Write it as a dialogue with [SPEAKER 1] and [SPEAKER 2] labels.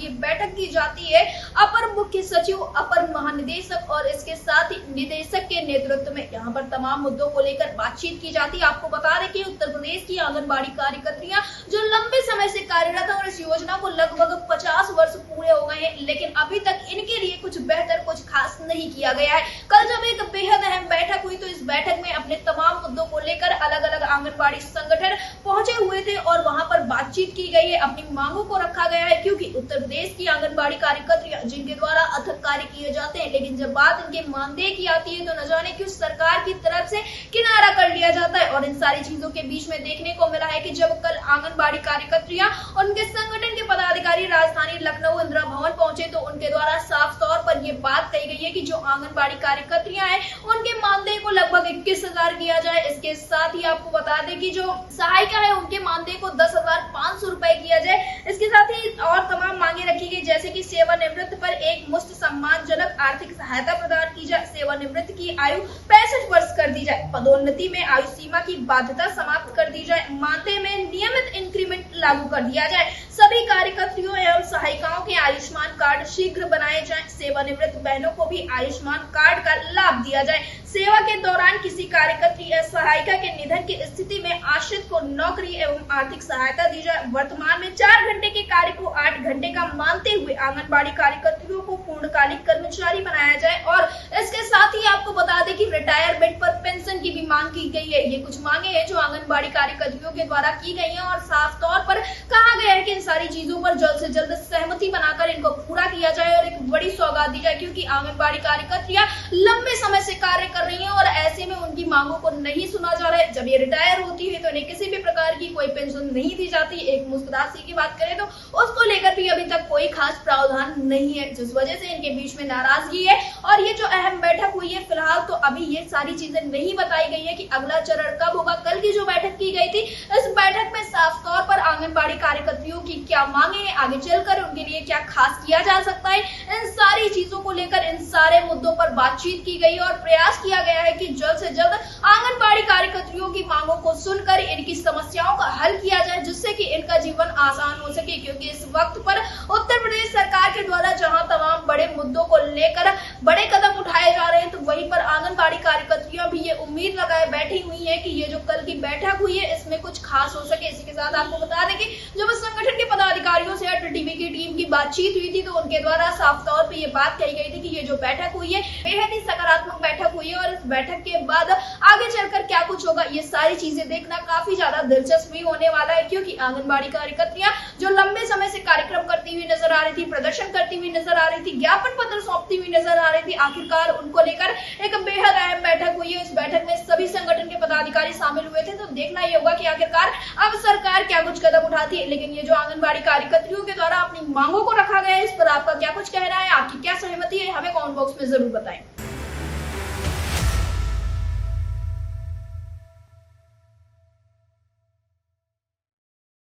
[SPEAKER 1] ये बैठक की जाती है अपर मुख्य सचिव, अपर महानिदेशक और इसके साथ ही निदेशक के नेतृत्व में। यहाँ पर तमाम मुद्दों को लेकर बातचीत की जाती है। आपको बता दें कि उत्तर प्रदेश की आंगनबाड़ी कार्यकर्तियां जो लंबे समय से कार्यरत है और इस योजना को लगभग 50 वर्ष पूरे हो गए हैं, लेकिन अभी तक इनके लिए कुछ बेहतर, कुछ खास नहीं किया गया है। कल जब एक बेहद अहम बैठक हुई तो इस बैठक में अपने तमाम मुद्दों को लेकर अलग अलग आंगनबाड़ी संगठन पहुंचे हुए थे और वहां पर बातचीत की गई है, अपनी मांगों को रखा गया है। क्योंकि उत्तर प्रदेश की आंगनबाड़ी कार्यकर्तियां जिनके द्वारा अथक कार्य किए जाते हैं, लेकिन जब बात इनके मानदेय की आती है तो न जाने क्यों सरकार की तरफ से किनारा कर लिया जाता है। और इन सारी चीजों के बीच में देखने को मिला है कि जब कल आंगनबाड़ी कार्यकर्तियां और उनके संगठन के पदाधिकारी राजधानी लखनऊ इंदिरा भवन पहुंचे तो उनके द्वारा साफ तौर पर ये बात कही गई है कि जो आंगनबाड़ी कार्यकर्तियां हैं उनके मानदेय को लगभग 21,000 किया जाए। इसके साथ ही आपको बता दें कि जो सहायिका है उनके मानदेय को 10,500 रुपए किया जाए। इसके साथ ही और तमाम मांगे रखी गई, जैसे कि सेवानिवृत्त पर एक मुश्त सम्मानजनक आर्थिक सहायता प्रदान की जाए, सेवानिवृत्त की आयु 65 वर्ष कर दी जाए, पदोन्नति में आयु सीमा की बाध्यता समाप्त कर दी जाए, मानदेय में नियमित इंक्रीमेंट लागू कर दिया जाए, सभी कार्यकर्तियों एवं सहायिकाओं के आयुष्मान कार्ड शीघ्र बनाए जाएं, सेवानिवृत्त बहनों को भी आयुष्मान कार्ड का लाभ दिया जाए, सेवा के दौरान किसी कार्यकर्ती या सहायिका के निधन की स्थिति में आश्रित को नौकरी एवं आर्थिक सहायता दी जाए। वर्तमान में 4 घंटे के कार्य को 8 घंटे का मानते हुए आंगनबाड़ी कार्यकर्तियों को पूर्णकालिक कर्मचारी बनाया जाए। और इसके साथ ही आपको बता दें कि रिटायरमेंट पर पेंशन की भी मांग की गई है। ये कुछ मांगे हैं जो आंगनबाड़ी कार्यकर्तियों के द्वारा की गई है और साफ तौर पर कहा गया है कि इन सारी चीजों पर जल्द से जल्द सहमति बनाकर इनको पूरा किया जाए और एक बड़ी सौगात दी जाए। क्योंकि आंगनबाड़ी कार्यकर्तियां लंबे समय से कार्य कर रही हैं और ऐसे में उनकी मांगों को नहीं सुना जा रहा है। जब ये रिटायर होती है तो इन्हें किसी भी प्रकार की कोई पेंशन नहीं दी जाती। एक मुफ्त राशि की बात करें तो उसको लेकर भी अभी तक कोई खास प्रावधान नहीं है, जिस वजह से इनके बीच में नाराजगी है। और ये जो अहम बैठक हुई है फिलहाल तो अभी ये सारी चीजें नहीं बताई गई है कि अगला चरण कब होगा। कल की जो बैठक की गई थी, इस बैठक में साफ तौर पर आंगनबाड़ी कार्यकर्तियों की क्या मांगे हैं, आगे चलकर उनके लिए क्या खास किया जा सकता है, इन सारी चीजों को लेकर इन सारे मुद्दों पर बातचीत की गई और प्रयास किया गया है कि जल्द से जल्द आंगनबाड़ी कार्यकर्तियों की मांगों को सुनकर इनकी समस्याओं का हल किया जाए, जिससे कि इनका जीवन आसान हो सके। क्योंकि इस वक्त पर उत्तर प्रदेश सरकार के द्वारा जहां तमाम बड़े मुद्दों को लेकर बड़े कदम उठाए जा रहे हैं, तो वहीं पर आंगनबाड़ी कार्यकर्तियां भी ये उम्मीद लगाए बैठी हुई है कि ये जो कल की बैठक हुई है इसमें कुछ खास हो सके। इसी के साथ आपको बता दें कि जब संगठन के पदाधिकारियों से अटल टीवी की टीम की बातचीत हुई थी तो उनके द्वारा साफ तौर पर ये बात कही गई थी कि ये जो बैठक हुई है बेहद ही सकारात्मक बैठक हुई है और इस बैठक के बाद आगे चलकर क्या कुछ होगा ये सारी चीजें देखना काफी ज्यादा दिलचस्प भी होने वाला है। क्योंकि आंगनबाड़ी कार्यकर्तियां जो लंबे समय से कार्यक्रम करती हुई नजर आ रही थी, प्रदर्शन करती हुई नजर आ रही थी, ज्ञापन पत्र सौंपती हुई नजर आ रही थी, आखिरकार उनको लेकर एक बेहद अहम बैठक हुई है। इस बैठक में सभी संगठन के पदाधिकारी शामिल हुए थे, तो देखना ये होगा कि आखिरकार अब सरकार क्या कुछ कदम उठाती है। लेकिन ये जो आंगनबाड़ी कार्यकर्तियों के द्वारा अपनी मांगों को रखा गया है, इस पर आपका क्या कुछ कहना है, आपकी क्या सहमति है, हमें कमेंट बॉक्स में जरूर बताएं।